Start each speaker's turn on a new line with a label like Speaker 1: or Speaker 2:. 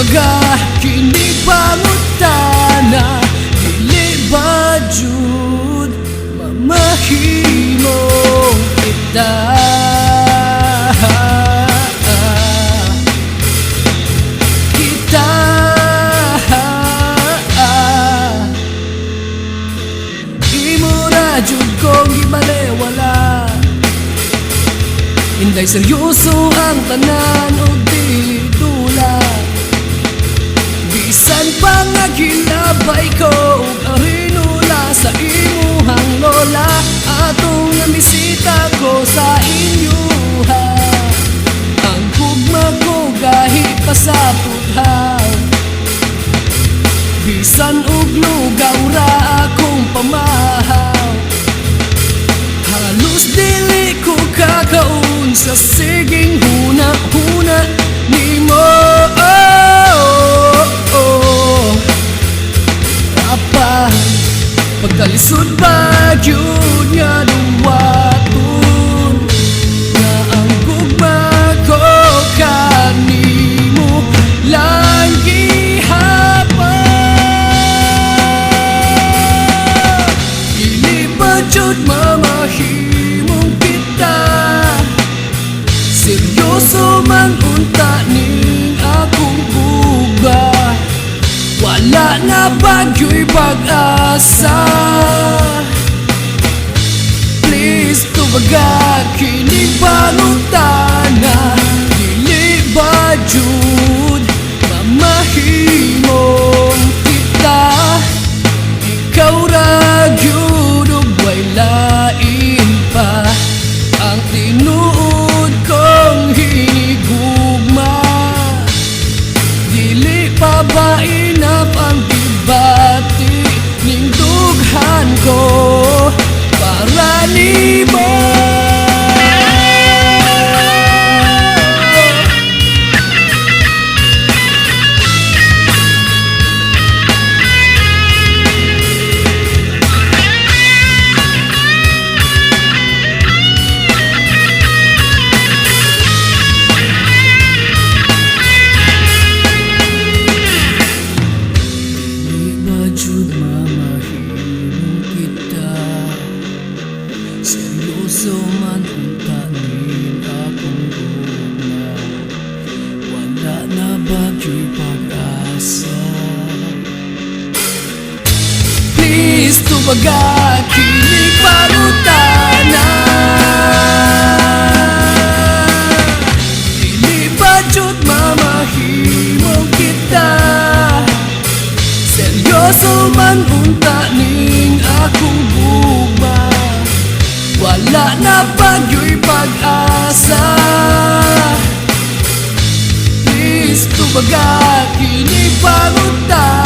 Speaker 1: baga kini pangutana, dili ba jud mamahimo kita. Imo ra jud kong gibalewala, hinday seryoso ang tanan o di dula. Bisan pa nga ginabay ko ang hinula sa imuhang lola, atong namisita ko sa inyuha. Ang gugma ko gahi pa sa puthaw, bisan og lugaw ra akong pamahaw. Halos dili ko kakaon sa siging huna-huna nimo. Apan pagkalisod ba yun nga duwaton, nga ang gugma ko kanimo lang gihapon. Dili ba jud mamahimong kita, seryoso man unta ning akong gugma. Wala na bagyo'y pag-asa, please tubaga kining pangutana, dili ba jud mamahimong kita. Ikaw ra jud ug way lain pa ang tinuod kong hinigugma. Dili pa ba inap ang gibati ning dughan ko para nimo? Seryoso man unta ning akong gugma, wala na bagyo'y pag-asa. Please tubaga kining pangutana, dili ba jud mamahimong kita. Seryoso man unta ning akong gugma, wala na bagyo'y pag-asa. Please tubaga kining pangutana,